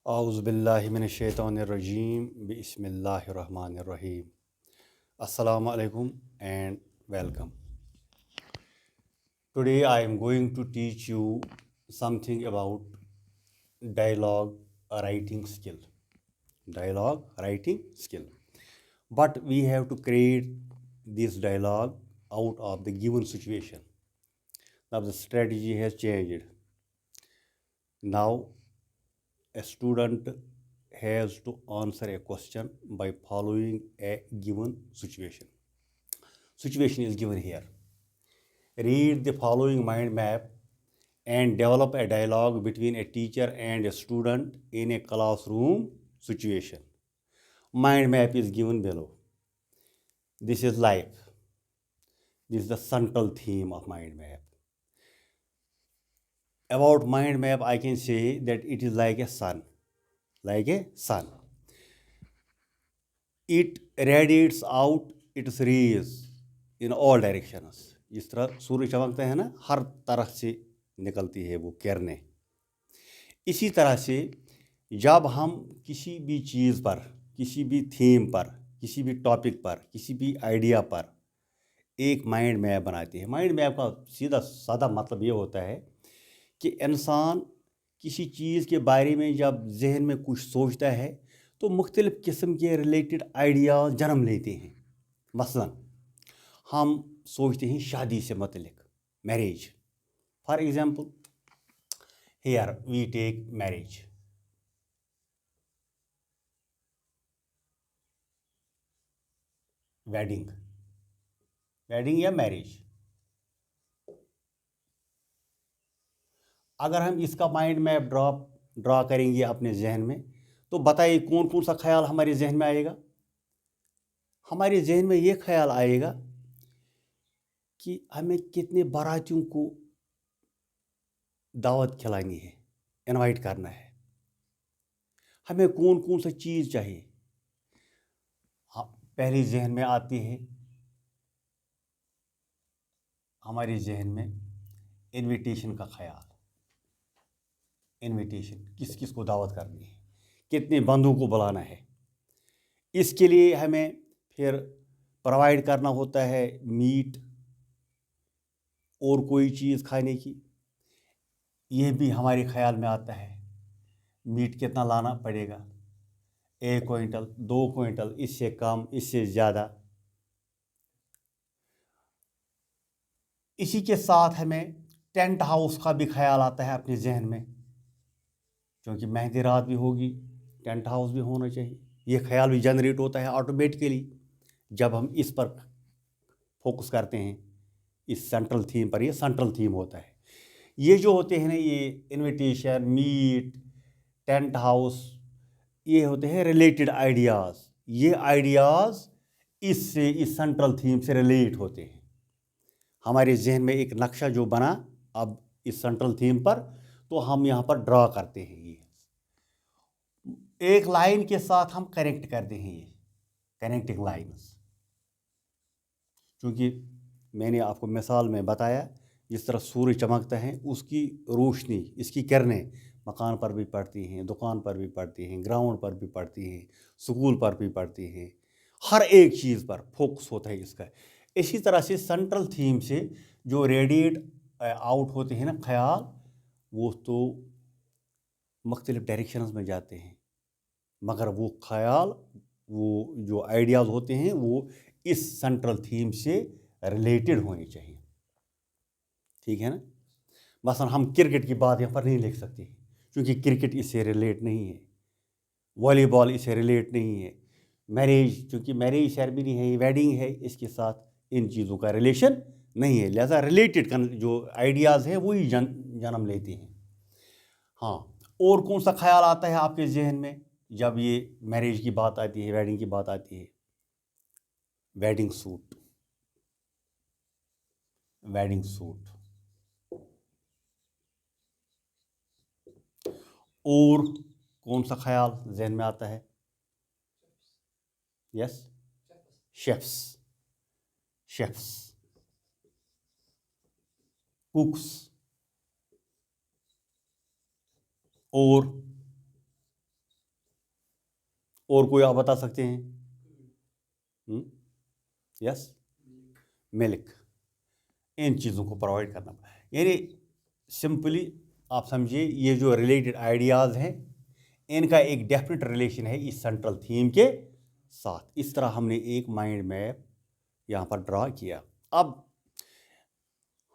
Auzubillahiminash-shaytanir-rajim. Bismillahir-rahmanir-rahim. Assalamu alaikum and welcome. Today I am going to teach you something about dialogue writing skill. Dialogue writing skill. But we have to create this dialogue out of the given situation. Now the strategy has changed. Now a student has to answer a question by following a given situation. Situation is given here. Read the following mind map and develop a dialogue between a teacher and a student in a classroom situation. Mind map is given below. This is life. This is the central theme of mind map. About mind map, I can say that it is like a sun. Like a sun. It radiates out its rays in all directions. जिस तरह सूर्य चमकता है ना, हर तरफ से निकलती है वो किरणें। इसी तरह से जब हम किसी भी चीज़ पर, किसी भी थीम पर, किसी भी टॉपिक पर, किसी भी आइडिया पर एक माइंड मैप बनाते हैं। माइंड मैप का सीधा सादा मतलब ये होता है कि इंसान किसी चीज़ के बारे में जब जहन में कुछ सोचता है तो मुख्तलिफ़ किस्म के रिलेटेड आइडियाज़ जन्म लेते हैं। मसलन हम सोचते हैं शादी से मुतल्लिक, marriage. For example here we take marriage. Wedding, wedding या मैरिज। अगर हम इसका माइंड मैप ड्रा करेंगे अपने जहन में, तो बताइए कौन कौन सा ख्याल हमारे जहन में आएगा। हमारे जहन में ये ख्याल आएगा कि हमें कितने बारातियों को दावत खिलानी है, इनवाइट करना है, हमें कौन कौन सा चीज़ चाहिए। हाँ, पहले जहन में आती है हमारे जहन में इनविटेशन का ख्याल। इनविटेशन, किस किस को दावत करनी है, कितने बंधुओं को बुलाना है। इसके लिए हमें फिर प्रोवाइड करना होता है मीट और कोई चीज़ खाने की। यह भी हमारे ख्याल में आता है। मीट कितना लाना पड़ेगा, 1 क्विंटल, 2 क्विंटल, इससे कम, इससे ज़्यादा। इसी के साथ हमें टेंट हाउस का भी ख्याल आता है अपने जहन में, क्योंकि मेहंदी रात भी होगी, टेंट हाउस भी होना चाहिए। ये ख्याल भी जनरेट होता है ऑटोमेटिकली जब हम इस पर फोकस करते हैं, इस सेंट्रल थीम पर। ये सेंट्रल थीम होता है। ये जो होते हैं ना, ये इनविटेशन, मीट, टेंट हाउस, ये होते हैं रिलेटेड आइडियाज़। ये आइडियाज़ इससे, इस सेंट्रल थीम से रिलेट होते हैं। हमारे जहन में एक नक्शा जो बना अब इस सेंट्रल थीम पर, तो हम यहाँ पर ड्रा करते हैं। ये एक लाइन के साथ हम कनेक्ट करते हैं, ये कनेक्टिंग लाइन्स। क्योंकि मैंने आपको मिसाल में बताया, जिस तरह सूर्य चमकता है, उसकी रोशनी, इसकी किरणें मकान पर भी पड़ती हैं, दुकान पर भी पड़ती हैं, ग्राउंड पर भी पड़ती हैं, स्कूल पर भी पड़ती हैं। हर एक चीज़ पर फोकस होता है इसका। इसी तरह से सेंट्रल थीम से जो रेडिएट आउट होते हैं ना ख्याल, वो तो मुख्तलिफ डायरेक्शंस में जाते हैं, मगर वो ख्याल, वो जो आइडियाज़ होते हैं, वो इस सेंट्रल थीम से रिलेटेड होनी चाहिए। ठीक है ना। मसलन हम क्रिकेट की बात यहाँ पर नहीं लिख सकते, क्योंकि क्रिकेट इससे रिलेट नहीं है, वॉलीबॉल इससे रिलेट नहीं है, मैरिज, क्योंकि मैरिज सेरेमनी है, वेडिंग है, इसके साथ इन चीज़ों का रिलेशन नहीं है। लिहाजा रिलेटेड जो आइडियाज़ हैं वही जन्म लेते हैं। हाँ, और कौन सा ख्याल आता है आपके जहन में जब ये मैरिज की बात आती है, वेडिंग की बात आती है? Wedding suit, wedding suit. और कौन सा ख्याल जहन में आता है? Yes, chefs, chefs, कुक्स। और और कोई आप बता सकते हैं? Yes, milk. इन चीज़ों को प्रोवाइड करना, यानी सिंपली आप समझिए ये जो रिलेटेड आइडियाज़ हैं इनका एक डेफिनेट रिलेशन है इस सेंट्रल थीम के साथ। इस तरह हमने एक माइंड मैप यहाँ पर ड्रा किया। अब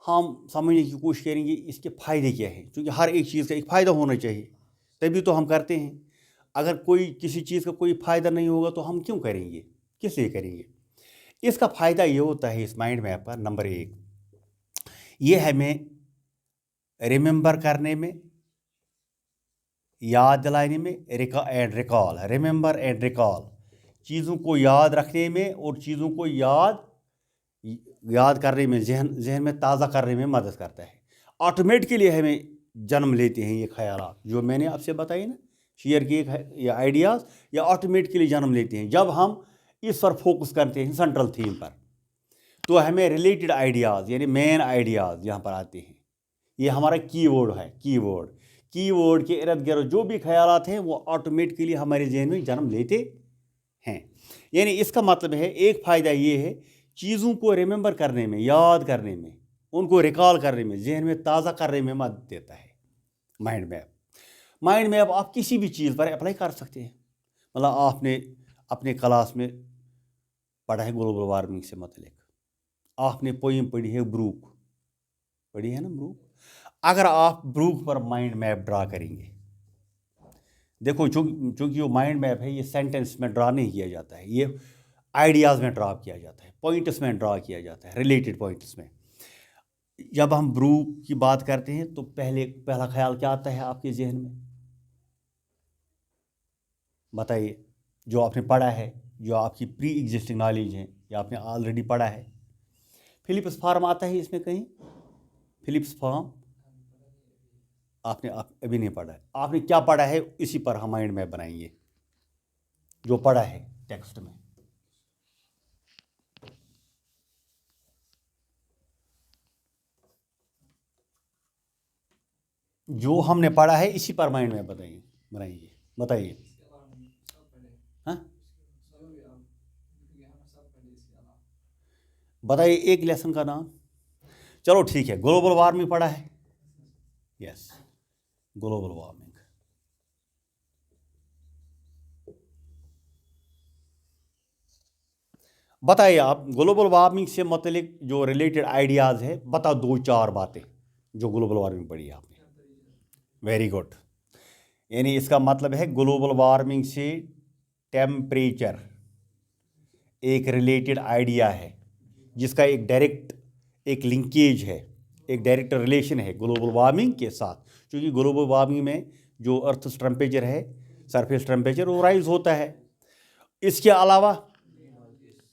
हम समझने की कोशिश करेंगे इसके फ़ायदे क्या हैं, क्योंकि हर एक चीज़ का एक फ़ायदा होना चाहिए, तभी तो हम करते हैं। अगर कोई किसी चीज़ का कोई फ़ायदा नहीं होगा तो हम क्यों करेंगे, किस लिए करेंगे? इसका फ़ायदा ये होता है इस माइंड मैप का, नंबर एक, ये हमें रिमेंबर करने में, याद दिलाने में, रिकॉल, रिमेंबर एंड रिकॉल, चीज़ों को याद रखने में और चीज़ों को याद करने में, जहन में ताज़ा करने में मदद करता है। ऑटोमेटिकली हमें जन्म लेते हैं ये ख्यालात जो मैंने आपसे बताई ना, शेयर किए ये आइडियाज़, या ऑटोमेटिकली जन्म लेते हैं जब हम इस पर फोकस करते हैं सेंट्रल थीम पर। तो हमें रिलेटेड आइडियाज़ यानी मेन आइडियाज़ यहाँ पर आते हैं। ये हमारा कीवर्ड है, कीवर्ड के इर्द गिर्द जो भी ख्यालात हैं वो ऑटोमेटिकली हमारे जहन में जन्म लेते हैं। यानी इसका मतलब है, एक फ़ायदा ये है चीज़ों को रिमेंबर करने में, याद करने में, उनको रिकॉल करने में, जहन में ताज़ा करने में मदद देता है माइंड मैप आप किसी भी चीज़ पर अप्लाई कर सकते हैं। मतलब आपने अपने क्लास में पढ़ा है ग्लोबल वार्मिंग से मतलब, आपने पोइम पढ़ी है ब्रूक, पढ़ी है ना ब्रूक। अगर आप ब्रूक पर माइंड मैप ड्रा करेंगे, देखो चूंकि वो माइंड मैप है ये सेंटेंस में ड्रा नहीं किया जाता है, ये आइडियाज़ में ड्रा किया जाता है, पॉइंट्स में ड्रा किया जाता है, रिलेटेड पॉइंट्स में। जब हम ब्रूक की बात करते हैं तो पहला ख्याल क्या आता है आपके जहन में, बताइए, जो आपने पढ़ा है, जो आपकी प्री एग्जिस्टिंग नॉलेज है या आपने ऑलरेडी पढ़ा है। फिलिप्स फॉर्म आता है इसमें कहीं, फिलिप्स फॉर्म आपने अभी नहीं पढ़ा है। आपने क्या पढ़ा है इसी पर हम माइंड मैप बनाएंगे, जो पढ़ा है टेक्स्ट में। जो हमने पढ़ा है इसी पर माइंड मैप बनाएंगे, बताइए। हाँ, बताइए एक लेसन का नाम। चलो ठीक है, ग्लोबल वार्मिंग पढ़ा है, यस, ग्लोबल वार्मिंग। बताइए आप ग्लोबल वार्मिंग से मतलब जो रिलेटेड आइडियाज़ है, बताओ दो चार बातें जो ग्लोबल वार्मिंग पढ़ी है आपने। Very good. यानी इसका मतलब है ग्लोबल वार्मिंग से टेम्परेचर एक रिलेटेड आइडिया है, जिसका एक डायरेक्ट एक लिंकेज है, एक डायरेक्ट रिलेशन है ग्लोबल वार्मिंग के साथ। क्योंकि ग्लोबल वार्मिंग में जो अर्थ टेम्परेचर है, सरफेस टेम्परेचर, वो राइज होता है। इसके अलावा,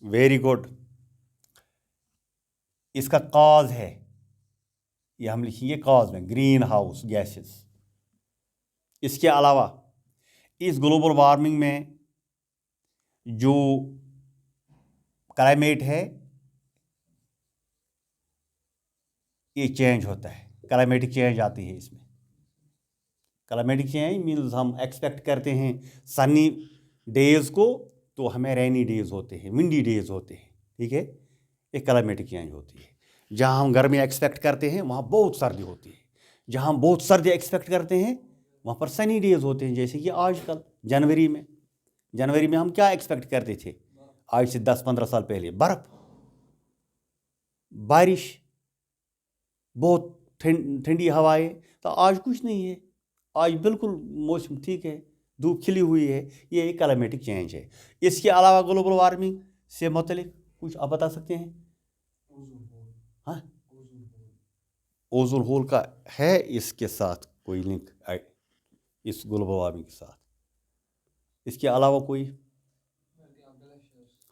वेरी गुड, इसका कॉज है, ये हम लिखेंगे कॉज में, ग्रीन हाउस गैसेस। इसके अलावा इस ग्लोबल वार्मिंग में जो क्लाइमेट है ये चेंज होता है, क्लाइमेटिक चेंज आती है इसमें। क्लाइमेटिक चेंज मीन्स हम एक्सपेक्ट करते हैं सनी डेज को, तो हमें रेनी डेज होते हैं, विंडी डेज होते हैं, ठीक है। एक क्लाइमेटिक चेंज होती है। जहाँ हम गर्मी एक्सपेक्ट करते हैं वहाँ बहुत सर्दी होती है, जहाँ हम बहुत सर्दी एक्सपेक्ट करते हैं वहाँ पर सनी डेज होते हैं। जैसे कि आजकल जनवरी में हम क्या एक्सपेक्ट करते थे, आज से 10-15 साल पहले, बर्फ़, बारिश, बहुत ठंडी हवाएं। तो आज कुछ नहीं है, आज बिल्कुल मौसम ठीक है, धूप खिली हुई है। ये एक क्लाइमेटिक चेंज है। इसके अलावा ग्लोबल वार्मिंग से मतलब कुछ आप बता सकते हैं? हाँ, ओजोन होल का है इसके साथ कोई लिंक इस ग्लोबल वार्मिंग के साथ? इसके अलावा कोई?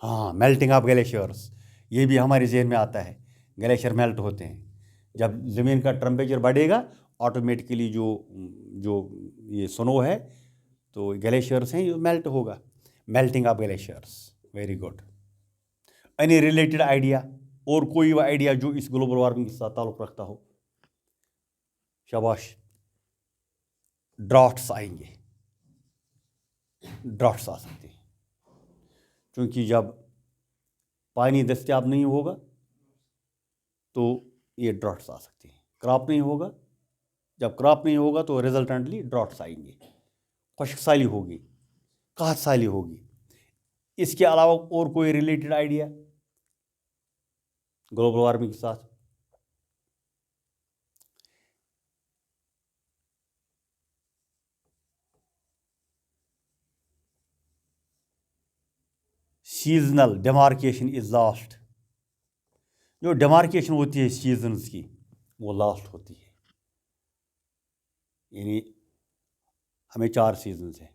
हाँ, मेल्टिंग ऑफ ग्लेशियर्स, ये भी हमारे जहन में आता है। ग्लेशियर मेल्ट होते हैं, जब ज़मीन का टेम्परेचर बढ़ेगा ऑटोमेटिकली जो जो ये स्नो है तो ग्लेशियर्स हैं, ये मेल्ट होगा, melting of glaciers. Very good. Any related idea, और कोई आइडिया जो इस ग्लोबल वार्मिंग के साथ ताल्लुक़ रखता हो? शाबाश। ड्राफ्ट्स आएंगे, ड्राफ्ट्स आ सकते हैं, क्योंकि जब पानी दस्तयाब नहीं होगा तो ये ड्रॉट्स आ सकते हैं। क्रॉप नहीं होगा, जब क्रॉप नहीं होगा तो रिजल्टेंटली ड्रॉट्स आएंगे, खुश्क साली होगी, कहत साली होगी। इसके अलावा और कोई रिलेटेड आइडिया ग्लोबल वार्मिंग के साथ? Seasonal demarcation is last. जो डिमार्केशन होती है सीजन्स की वो लास्ट होती है। यानी हमें 4 सीजन्स हैं।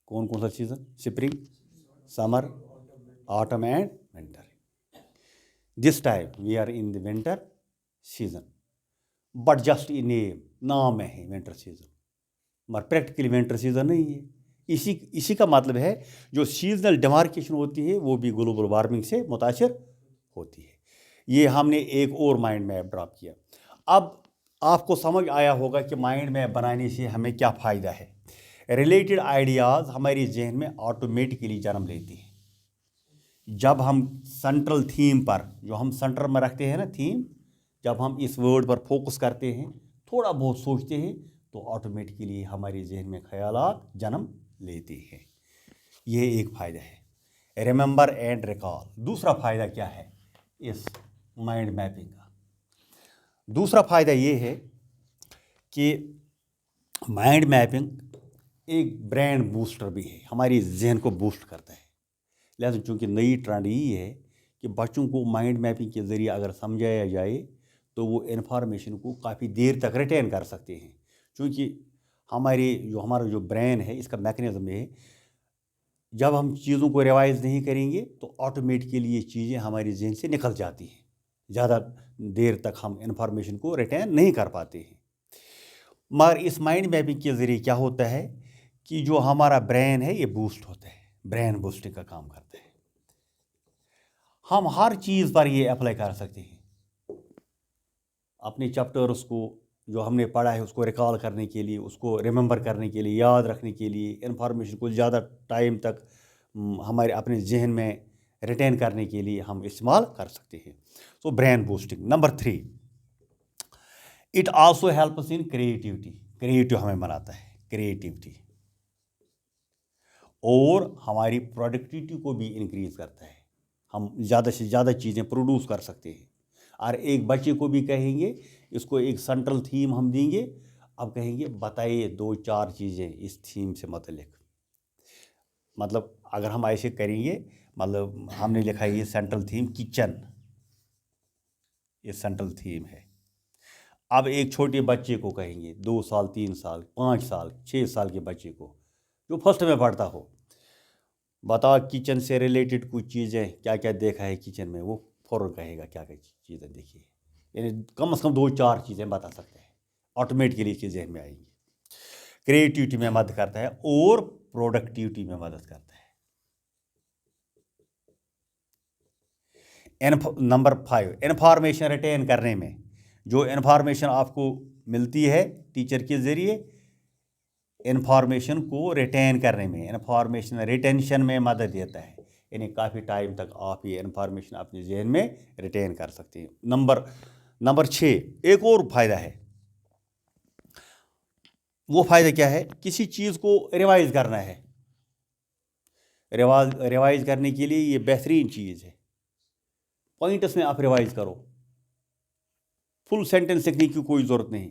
कौन कौन सा season? Spring, summer, autumn and winter. This time we are in the winter season, but just in नाम में है विंटर सीजन, मगर प्रैक्टिकली विंटर सीजन नहीं है। इसी का मतलब है जो सीजनल डिमार्केशन होती है वो भी ग्लोबल वार्मिंग से मुतासिर होती है। ये हमने एक और माइंड मैप ड्रॉप किया। अब आपको समझ आया होगा कि माइंड मैप बनाने से हमें क्या फ़ायदा है। रिलेटेड आइडियाज़ हमारे जहन में ऑटोमेटिकली जन्म लेती हैं। जब हम सेंट्रल थीम पर, जो हम सेंटर में रखते हैं ना थीम, जब हम इस वर्ड पर फोकस करते हैं, थोड़ा बहुत सोचते हैं, तो ऑटोमेटिकली हमारे जहन में ख़यालात जन्म लेते हैं। यह एक फ़ायदा है रिमेंबर एंड रिकॉल। दूसरा फ़ायदा क्या है इस माइंड मैपिंग का? दूसरा फ़ायदा ये है कि माइंड मैपिंग एक ब्रेन बूस्टर भी है, हमारी जहन को बूस्ट करता है। लिहाजा चूँकि नई ट्रेंड यही है कि बच्चों को माइंड मैपिंग के ज़रिए अगर समझाया जाए तो वो इन्फॉर्मेशन को काफ़ी देर तक रिटेन कर सकते हैं। क्योंकि हमारा जो ब्रेन है, इसका मैकेनिज़्म है, जब हम चीज़ों को रिवाइज़ नहीं करेंगे तो ऑटोमेटिकली ये चीज़ें हमारी जहन से निकल जाती हैं। ज़्यादा देर तक हम इन्फॉर्मेशन को रिटेन नहीं कर पाते हैं। मगर इस माइंड मैपिंग के ज़रिए क्या होता है कि जो हमारा ब्रेन है ये बूस्ट होता है, ब्रेन बूस्टिंग का काम करता है। हम हर चीज़ पर ये अप्लाई कर सकते हैं। अपने चैप्टर्स को जो हमने पढ़ा है उसको रिकॉल करने के लिए, उसको रिमेंबर करने के लिए, याद रखने के लिए, इन्फॉर्मेशन को ज़्यादा टाइम तक हमारे अपने जहन में रिटेन करने के लिए हम इस्तेमाल कर सकते हैं। So brain boosting. Number 3, it also helps in creativity. Creative हमें बनाता है, क्रिएटिविटी, और हमारी प्रोडक्टिविटी को भी इंक्रीज़ करता है। हम ज़्यादा से ज़्यादा चीज़ें प्रोड्यूस कर सकते हैं। और एक बच्चे को भी कहेंगे, इसको एक सेंट्रल थीम हम देंगे, अब कहेंगे बताइए 2-4 चीज़ें इस थीम से मतलब अगर हम ऐसे करेंगे, मतलब हमने लिखा है ये सेंट्रल थीम किचन, ये सेंट्रल थीम है। अब एक छोटे बच्चे को कहेंगे, 2 साल, 3 साल, 5 साल, 6 साल के बच्चे को जो फर्स्ट में पढ़ता हो, बता किचन से रिलेटेड कुछ चीज़ें क्या क्या देखा है किचन में, वो फ़ौरन कहेगा क्या क्या चीज़ें देखी है। यानी कम से कम 2-4 चीज़ें बता सकते हैं, ऑटोमेटिकली इसके जहन में आएंगी। क्रिएटिविटी में मदद करता है और प्रोडक्टिविटी में मदद करता है। नंबर 5, इन्फॉर्मेशन रिटेन करने में। जो इन्फॉर्मेशन आपको मिलती है टीचर के ज़रिए, इन्फॉर्मेशन को रिटेन करने में, इन्फॉर्मेशन रिटेंशन में मदद देता है। यानी काफ़ी टाइम तक आप ये इन्फॉर्मेशन अपने जहन में रिटेन कर सकते हैं। नंबर 6, एक और फ़ायदा है। वो फ़ायदा क्या है? किसी चीज़ को रिवाइज़ करना है। रिवाइज़ करने के लिए ये बेहतरीन चीज़ है। पॉइंट्स में आप रिवाइज़ करो, फुल सेंटेंस लिखने की कोई ज़रूरत नहीं।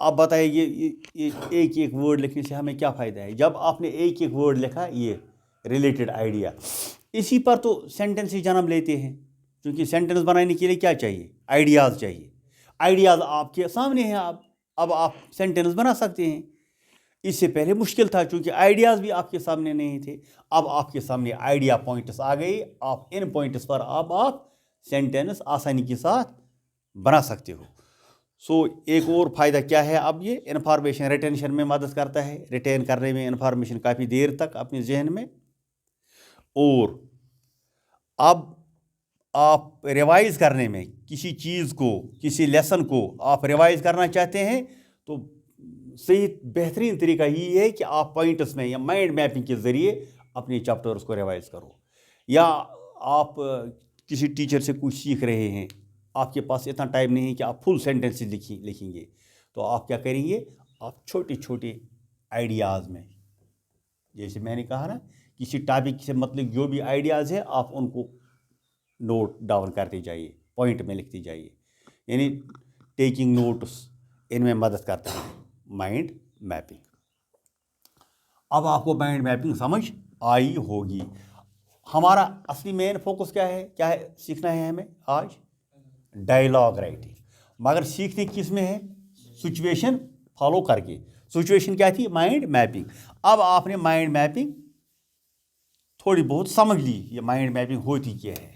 आप बताइए ये एक एक वर्ड लिखने से हमें क्या फ़ायदा है? जब आपने एक एक वर्ड लिखा, ये रिलेटेड आइडिया, इसी पर तो सेंटेंस ही जन्म लेते हैं। क्योंकि सेंटेंस बनाने के लिए क्या चाहिए? आइडियाज़ चाहिए। आइडियाज़ आपके सामने हैं, अब आप सेंटेंस बना सकते हैं। इससे पहले मुश्किल था क्योंकि आइडियाज़ भी आपके सामने नहीं थे। अब आपके सामने आइडिया पॉइंट्स आ गए, आप इन पॉइंट्स पर आप सेंटेंस आसानी के साथ बना सकते हो। सो एक और फ़ायदा क्या है? अब ये इन्फॉर्मेशन रिटेंशन में मदद करता है, रिटेन करने में इन्फॉर्मेशन काफ़ी देर तक अपने जहन में। और अब आप रिवाइज़ करने में, किसी चीज़ को, किसी लेसन को आप रिवाइज़ करना चाहते हैं तो सही बेहतरीन तरीका यही है कि आप पॉइंट्स में या माइंड मैपिंग के ज़रिए अपने चैप्टर्स को रिवाइज करो। या आप किसी टीचर से कुछ सीख रहे हैं, आपके पास इतना टाइम नहीं है कि आप फुल सेंटेंसेस लिखेंगे, तो आप क्या करेंगे, आप छोटे छोटे आइडियाज़ में, जैसे मैंने कहा ना, किसी टॉपिक से मतलब जो भी आइडियाज़ है आप उनको नोट डाउन करते जाइए, पॉइंट में लिखते जाइए, यानी टेकिंग नोट्स इनमें मदद करता है माइंड मैपिंग। अब आपको माइंड मैपिंग समझ आई होगी। हमारा असली मेन फोकस क्या है सीखना है हमें आज? Dialogue writing. मगर सीखने किस में है? सिचुएशन फॉलो करके। सिचुएशन क्या थी? Mind mapping. अब आपने माइंड मैपिंग थोड़ी बहुत समझ ली, ये माइंड मैपिंग होती क्या है।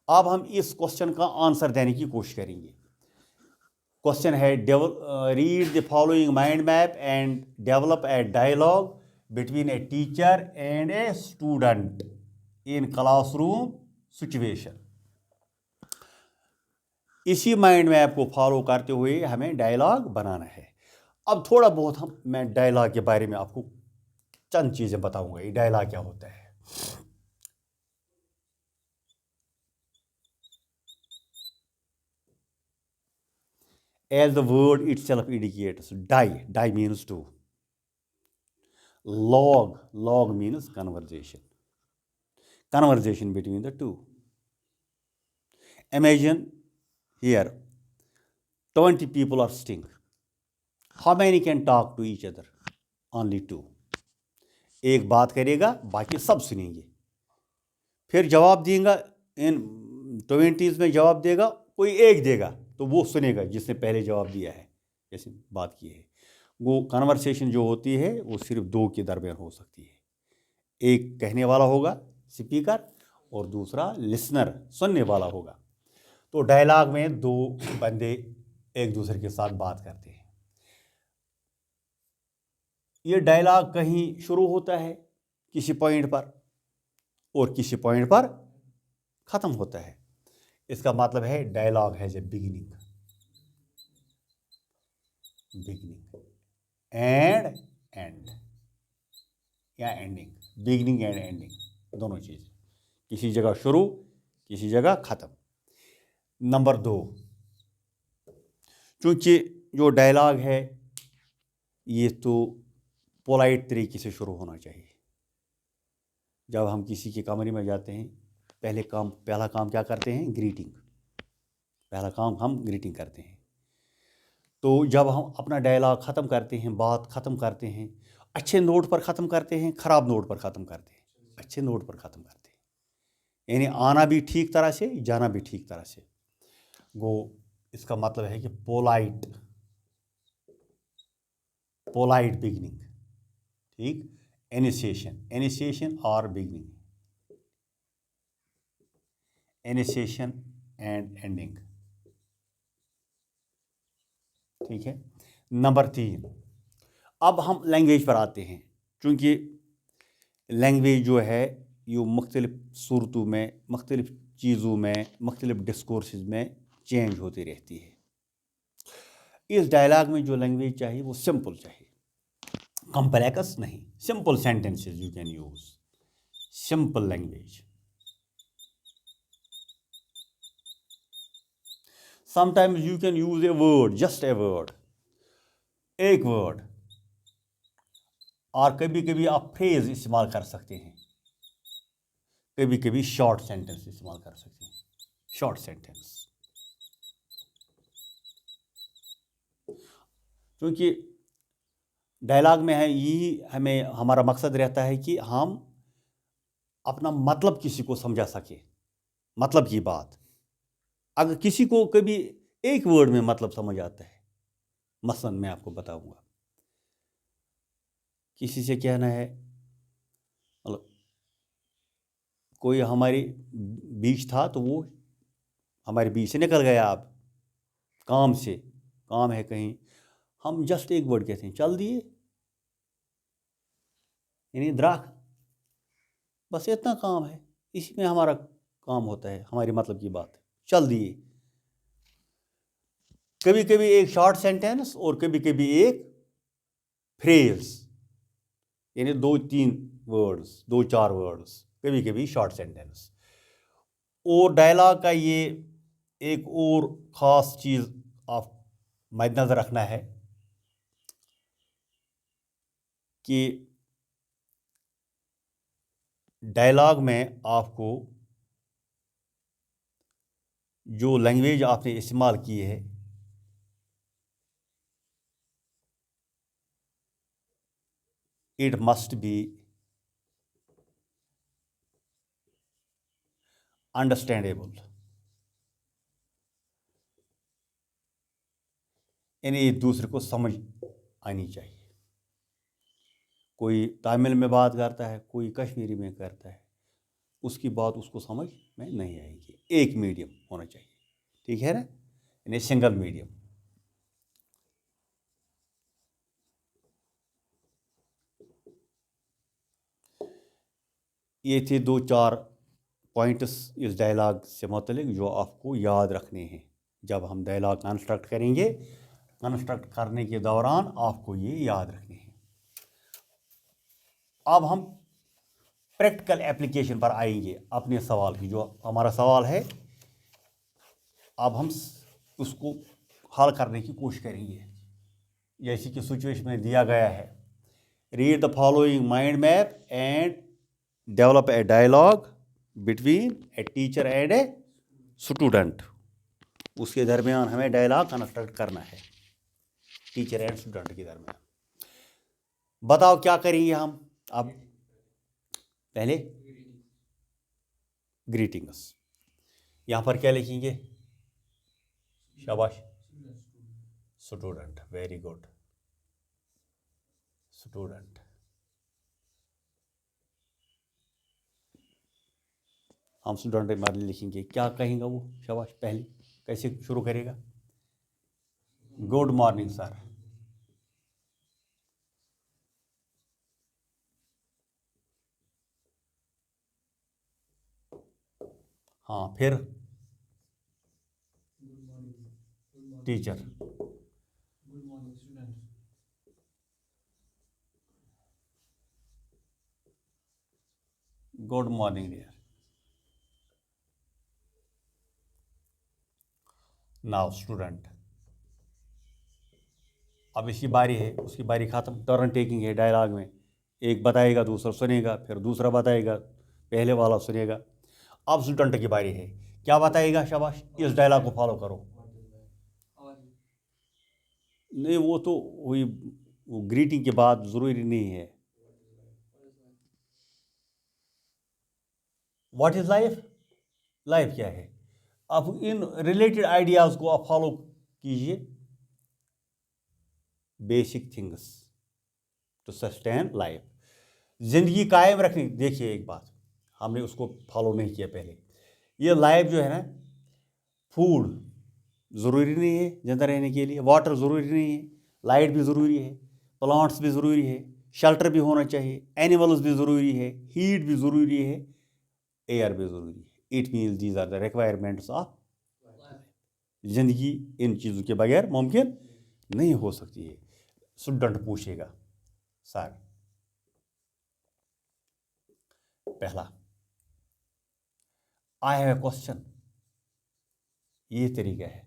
अब हम इस क्वेश्चन का आंसर देने की कोशिश करेंगे। क्वेश्चन है, read the following mind map and develop a dialogue between a teacher and a student in classroom situation. इसी माइंड मैप को फॉलो करते हुए हमें डायलॉग बनाना है। अब थोड़ा बहुत मैं डायलॉग के बारे में आपको चंद चीज़ें बताऊंगा, ये डायलॉग क्या होता है। As the word itself indicates, die means to. Log means conversation between the two. Imagine here 20 people are sitting. How many can talk to each other? Only 2. एक बात करेगा, बाकी सब सुनेंगे, फिर जवाब देगा, इन 20s में जवाब देगा, कोई एक देगा तो वो सुनेगा जिसने पहले जवाब दिया है, जैसे बात की है। वो कन्वर्सेशन जो होती है वो सिर्फ 2 के दरमियान हो सकती है। एक कहने वाला होगा स्पीकर और दूसरा लिसनर सुनने वाला होगा। तो डायलॉग में 2 बंदे एक दूसरे के साथ बात करते हैं। ये डायलॉग कहीं शुरू होता है किसी पॉइंट पर और किसी पॉइंट पर ख़त्म होता है। इसका मतलब है dialogue has a beginning and end या एंडिंग। बिगिनिंग एंड एंडिंग दोनों चीज़, किसी जगह शुरू किसी जगह ख़त्म। नंबर 2, चूँकि जो डायलॉग है ये तो पोलाइट तरीके से शुरू होना चाहिए। जब हम किसी के कमरे में जाते हैं, पहला काम क्या करते हैं? ग्रीटिंग। पहला काम हम ग्रीटिंग करते हैं। तो जब हम अपना डायलॉग ख़त्म करते हैं, बात ख़त्म करते हैं, अच्छे नोट पर ख़त्म करते हैं, ख़राब नोट पर ख़त्म करते हैं, अच्छे नोट पर ख़त्म करते हैं, यानी आना भी ठीक तरह से, जाना भी ठीक तरह से। वो इसका मतलब है कि पोलाइट बिगिनिंग, ठीक, इनिशिएशन और बिगिनिंग, इनिशिएशन एंड एंडिंग, ठीक है। नंबर 3, अब हम लैंग्वेज पर आते हैं। चूँकि लैंग्वेज जो है ये मुख्तलिफ सूरतों में, मुख्तलिफ चीज़ों में, मुख्तलिफ डिस्कोर्सेज में चेंज होती रहती है। इस डायलॉग में जो लैंग्वेज चाहिए वो सिंपल चाहिए, कॉम्प्लेक्स नहीं। Simple sentences you can use, simple language. Sometimes you can use a word, just a word, एक वर्ड, और कभी कभी आप फ्रेज इस्तेमाल कर सकते हैं, कभी कभी शॉर्ट सेंटेंस इस्तेमाल कर सकते हैं, शॉर्ट सेंटेंस। क्योंकि डायलॉग में है यही हमें, हमारा मकसद रहता है कि हम अपना मतलब किसी को समझा सके, मतलब की बात। अगर किसी को कभी एक वर्ड में मतलब समझ आता है, मसलन मैं आपको बताऊंगा, किसी से कहना है, मतलब कोई हमारे बीच था तो वो हमारे बीच से निकल गया, अब काम से, काम है कहीं, हम जस्ट एक वर्ड कहते हैं, चल दिए, यानी द्राख, बस इतना काम है, इसी में हमारा काम होता है, हमारी मतलब की बात, चल दिए। कभी कभी एक शॉर्ट सेंटेंस और कभी कभी एक फ्रेज, यानी 2-3 वर्ड्स, 2-4 वर्ड्स, कभी कभी शॉर्ट सेंटेंस। और डायलॉग का ये एक और ख़ास चीज़ आप मद्देनज़र रखना है कि डायलॉग में आपको जो लैंग्वेज आपने इस्तेमाल की है इट मस्ट बी अंडरस्टैंडेबल, यानी एक दूसरे को समझ आनी चाहिए। कोई तमिल में बात करता है, कोई कश्मीरी में करता है, उसकी बात उसको समझ में नहीं आएगी। एक मीडियम होना चाहिए, ठीक है ना, यानी सिंगल मीडियम। ये थे 2-4 पॉइंट्स इस डायलॉग से मुतल्लिक जो आपको याद रखने हैं जब हम डायलॉग कंस्ट्रक्ट करेंगे। कंस्ट्रक्ट करने के दौरान आपको ये याद रखने हैं। अब हम प्रैक्टिकल एप्लीकेशन पर आएंगे अपने सवाल की। जो हमारा सवाल है अब हम उसको हल करने की कोशिश करेंगे। जैसे कि सिचुएशन में दिया गया है, read the following mind map and develop a dialogue between a teacher and a student. उसके दरमियान हमें डायलॉग कंस्ट्रक्ट करना है, टीचर एंड स्टूडेंट के दरमियान। बताओ क्या करेंगे हम। अब पहले ग्रीटिंग्स, यहाँ पर क्या लिखेंगे? शाबाश, स्टूडेंट, वेरी गुड, स्टूडेंट। हम स्टूडेंट के बारे में लिखेंगे, क्या कहेंगे वो? शाबाश, पहले कैसे शुरू करेगा? Good morning sir. हाँ, फिर teacher, good morning dear. Now student, अब इसकी बारी है, उसकी बारी ख़त्म, टर्न टेकिंग है डायलॉग में। एक बताएगा, दूसरा सुनेगा, फिर दूसरा बताएगा, पहले वाला सुनेगा। अब स्टूडेंट की बारी है, क्या बताएगा? शाबाश, इस डायलॉग को फॉलो करो। नहीं, वो तो वही, वो ग्रीटिंग के बाद ज़रूरी नहीं है। What is life? लाइफ क्या है? अब इन रिलेटेड आइडियाज़ को आप फॉलो कीजिए। Basic things to sustain life, ज़िंदगी कायम रखनी। देखिए एक बात, हमने उसको फॉलो नहीं किया पहले। ये लाइफ जो है ना, फूड ज़रूरी नहीं है ज़िंदा रहने के लिए, वाटर ज़रूरी नहीं है, लाइट भी ज़रूरी है, प्लांट्स भी ज़रूरी है, शेल्टर भी होना चाहिए, एनिमल्स भी ज़रूरी है, हीट भी ज़रूरी है, एयर भी ज़रूरी है। It means these are the requirements of ज़िंदगी। इन चीज़ों के बगैर मुमकिन नहीं हो सकती है। स्टूडेंट पूछेगा, सर पहला, आई हैव ए क्वेश्चन। ये तरीका है,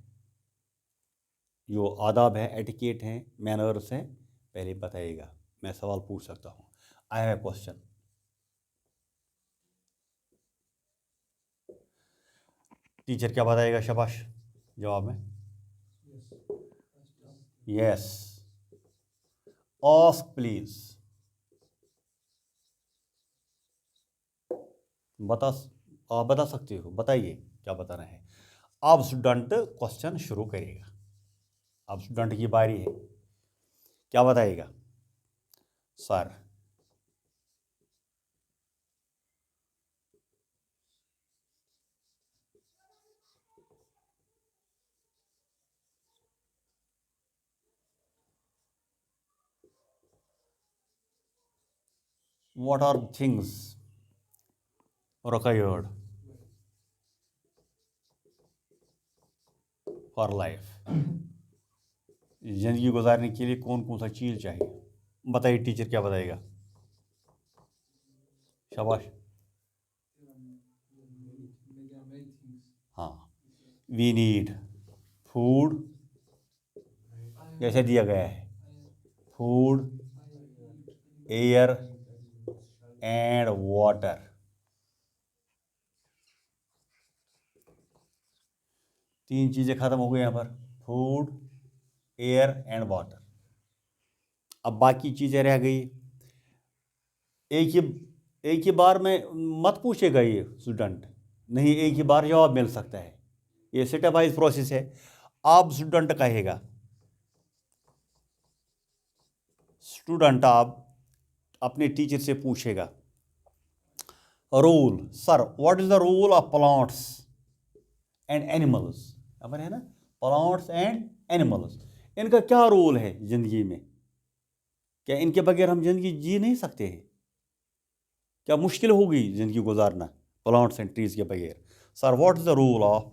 जो आदाब है, एटिकेट हैं, मैनर्स हैं, पहले बताइएगा। मैं सवाल पूछ सकता हूँ, I have a question. Teacher क्या बताएगा? शाबाश, जवाब में यस, आस्क प्लीज। आप बता सकते हो, बताइए क्या बताना है। अब स्टूडेंट क्वेश्चन शुरू करेगा। अब स्टूडेंट की बारी है, क्या बताएगा? Sir, what are things required for life? ज़िंदगी गुजारने के लिए कौन कौन सा चीज़ चाहिए? बताइए, टीचर क्या बताएगा? शाबाश। हाँ, वी नीड फूड, जैसे दिया गया है, फूड, एयर एंड वाटर। तीन चीज़ें ख़त्म हो गई यहाँ पर, फूड, एयर एंड वाटर। अब बाकी चीज़ें रह गई। एक ही बार में मत पूछेगा ये स्टूडेंट, नहीं, एक ही बार जवाब मिल सकता है। ये स्टेप वाइज प्रोसेस है। आप स्टूडेंट कहेगा, स्टूडेंट आप अपने टीचर से पूछेगा, role sir, what is the role of plants and animals. खबर है ना, प्लांट्स एंड एनिमल्स, इनका क्या रोल है जिंदगी में? क्या इनके बगैर हम जिंदगी जी नहीं सकते हैं? क्या मुश्किल होगी जिंदगी गुजारना प्लांट्स एंड ट्रीज के बगैर? Sir, what is the role of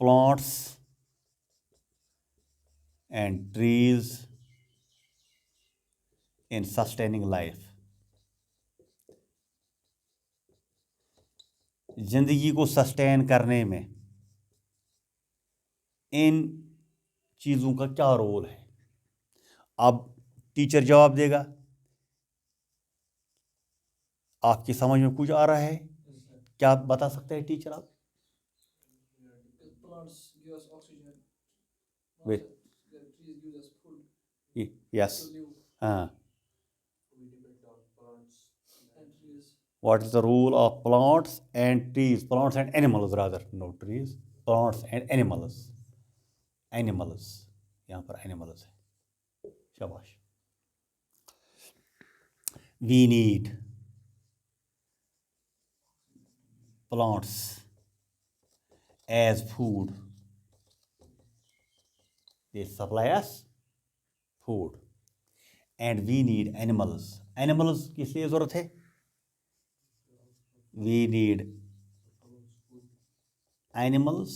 plants and trees in sustaining life? जिंदगी को सस्टेन करने में इन चीज़ों का क्या रोल है? अब टीचर जवाब देगा। आपकी समझ में कुछ आ रहा है? क्या बता सकते हैं टीचर आप? यस, हाँ। What is the role of plants and trees? Plants and animals rather, no trees. Plants and animals. Animals. यहाँ पर animals है। शाबाश। We need plants as food. They supply us food. And we need animals. Animals किस लिए ज़रूरत है? We need animals.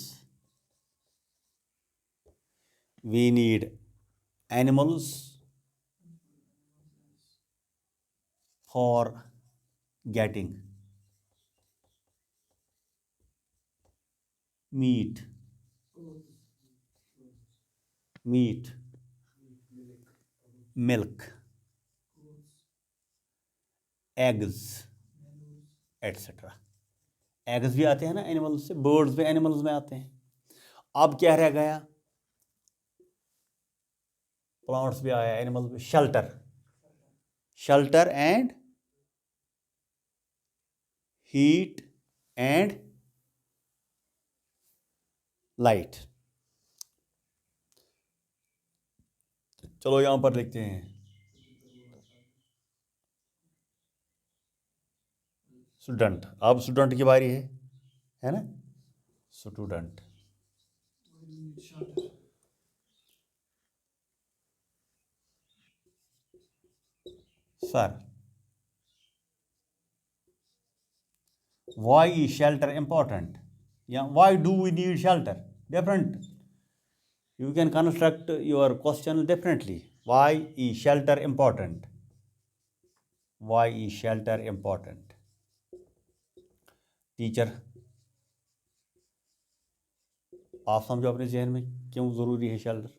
We need animals for getting meat, milk, eggs, etc. Eggs भी आते हैं ना एनिमल्स से, बर्ड्स भी एनिमल्स में आते हैं। अब क्या रह गया? प्लांट्स भी आया, एनिमल्स भी। Shelter and heat and light. चलो यहां पर लिखते हैं, स्टूडेंट। अब स्टूडेंट की बारी है ना? Student, sir, why is shelter important? Yeah, why do we need shelter? Different. You can construct your question differently. Why is shelter important? Why is shelter important? Teacher, आप समझो अपने जहन में क्यों ज़रूरी है shelter?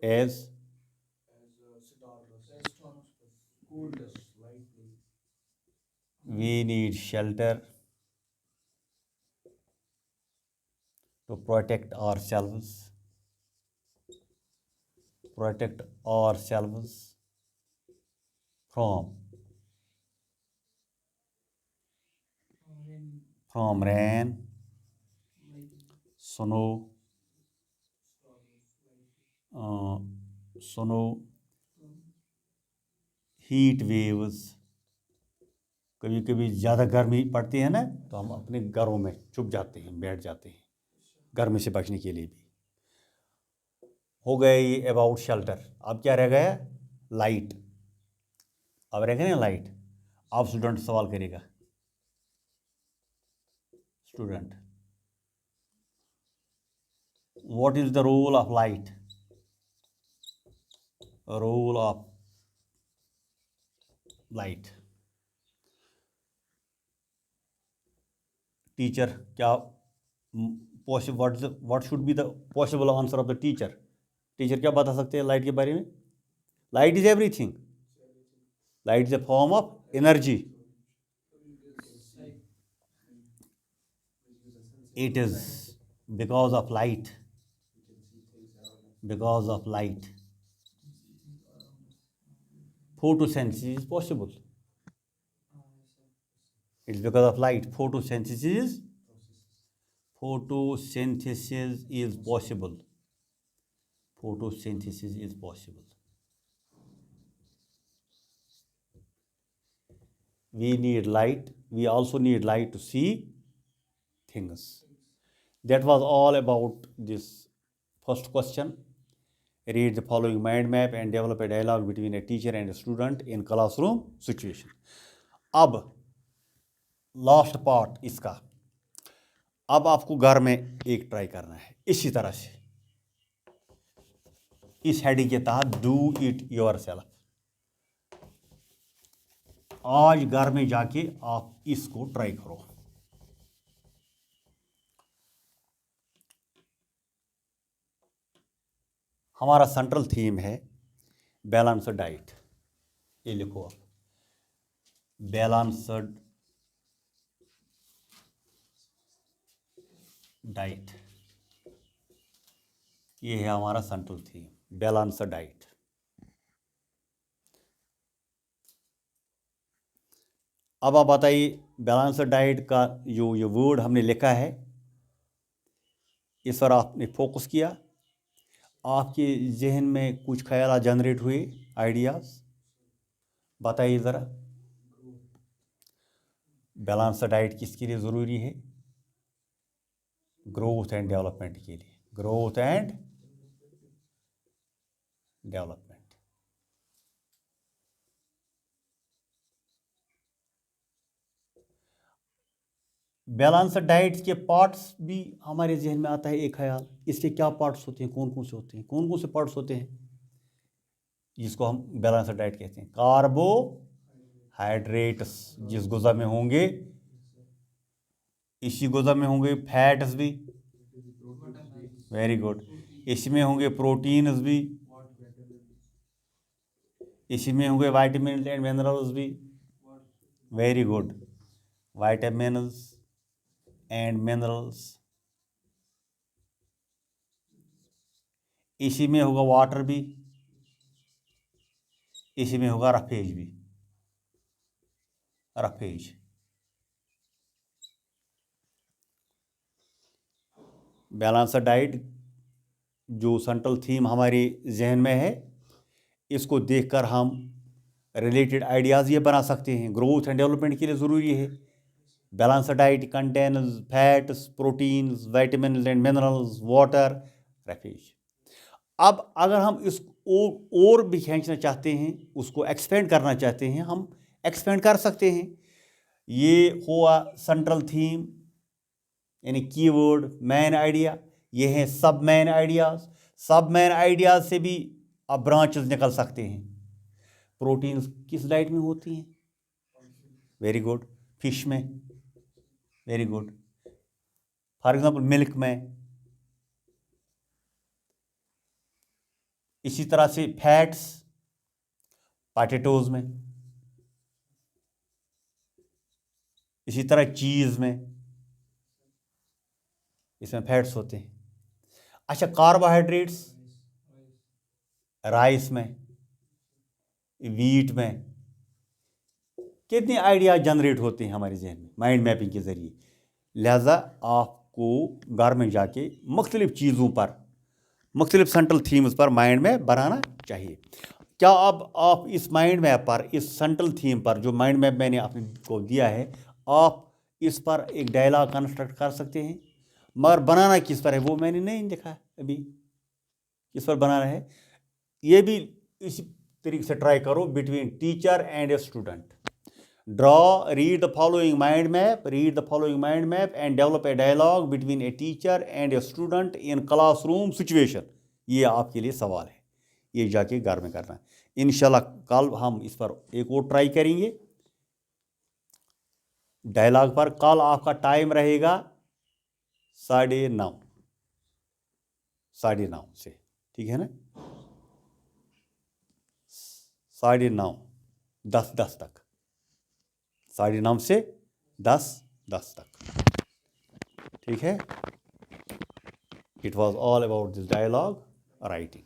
As we need shelter to protect ourselves from rain, snow, heat waves। कभी कभी ज़्यादा गर्मी पड़ती है ना, तो हम अपने घरों में छुप जाते हैं, बैठ जाते हैं, गर्मी से बचने के लिए भी। हो गया ये अबाउट शेल्टर। अब क्या रह गया? लाइट। अब रह गया ना लाइट। अब स्टूडेंट सवाल करेगा। Student, what is the role of light? Role of light. Teacher, क्या what should be the possible answer of the teacher? Teacher क्या बता सकते हैं लाइट के बारे में? Light is everything. Light is a form of energy. It is because of light. Because of light, photosynthesis is possible. It's because of light. Photosynthesis is possible. Photosynthesis is possible. We need light. We also need light to see things. That was all about this first question. Read the following mind map and develop a dialogue between a teacher and a student in classroom situation. अब last part इसका, अब आपको घर में एक try करना है इसी तरह से, इस हेडिंग के तहत डू इट योरसेल्फ। आज घर में जाके आप इसको ट्राई करो। हमारा सेंट्रल थीम है बैलेंस्ड डाइट। ये लिखो आप, बैलेंस्ड डाइट। ये है हमारा सेंट्रल थीम, बैलेंस्ड डाइट। अब आप बताइए, बैलेंस्ड डाइट का जो ये वर्ड हमने लिखा है, इस पर आपने फोकस किया, आपके जहन में कुछ ख्याल जनरेट हुए, आइडियाज़ बताइए ज़रा। बैलेंस्ड डाइट किसके लिए ज़रूरी है? ग्रोथ एंड डेवलपमेंट के लिए। Growth and development. Balanced diet के पार्ट्स भी हमारे जहन में आता है एक ख्याल, इसके क्या पार्ट्स होते हैं, कौन कौन से होते हैं, कौन कौन से पार्ट्स होते हैं जिसको हम बैलेंस्ड डाइट कहते हैं? कार्बोहाइड्रेट्स जिस गुज़ा में होंगे, इसी गुज़ा में होंगे फैट्स भी, वेरी गुड, इसमें होंगे प्रोटीन्स भी, इसी में होंगे विटामिन एंड मिनरल्स भी, very good, vitamins and minerals. इसी में होगा वाटर भी, इसी में होगा रफेज भी, रफेज। बैलेंस्ड डाइट जो सेंट्रल थीम हमारे जहन में है, इसको देखकर हम रिलेटेड आइडियाज़ ये बना सकते हैं। ग्रोथ एंड डेवलपमेंट के लिए ज़रूरी है। Balanced diet contains fats, proteins, vitamins and minerals, water, roughage. अब अगर हम इस और भी खींचना चाहते हैं, उसको एक्सपेंड करना चाहते हैं, हम एक्सपेंड कर सकते हैं। ये हुआ सेंट्रल थीम यानी कीवर्ड, मेन आइडिया। ये हैं सब मेन आइडियाज़। सब मेन आइडियाज़ से भी अब ब्रांचेस निकल सकते हैं। प्रोटीन्स किस डाइट में होती हैं? वेरी गुड, फिश में, very good, for example milk में। इसी तरह से फैट्स पोटैटोज में, इसी तरह चीज़ में, इसमें फैट्स होते हैं। अच्छा, कार्बोहाइड्रेट्स राइस में, वीट में। कितने आइडिया जनरेट होते हैं हमारे जहन में माइंड मैपिंग के ज़रिए। लिहाजा आपको घर में जाके मुख्तलिफ़ चीज़ों पर, मुख्तलिफ़ सेंट्रल थीम्स पर माइंड मैप बनाना चाहिए। क्या अब आप इस माइंड मैप पर, इस सेंट्रल थीम पर जो माइंड मैप मैंने आपने को दिया है, आप इस पर एक डायलॉग कंस्ट्रक्ट कर सकते हैं? मगर बनाना किस पर है वो मैंने नहीं देखा अभी, किस पर बनाना है। ये भी इसी तरीके से ट्राई करो between teacher and a student. read the following mind map, and develop a dialogue between a teacher and a student in classroom situation. ये आपके लिए सवाल है, ये जाके घर में करना है। इंशाल्लाह कल हम इस पर एक और ट्राई करेंगे डायलॉग पर। कल आपका टाइम रहेगा 9:30 से, ठीक है ना? 9:30 10 तक, 9:30 से 10 तक, ठीक है? It was all about this dialogue writing.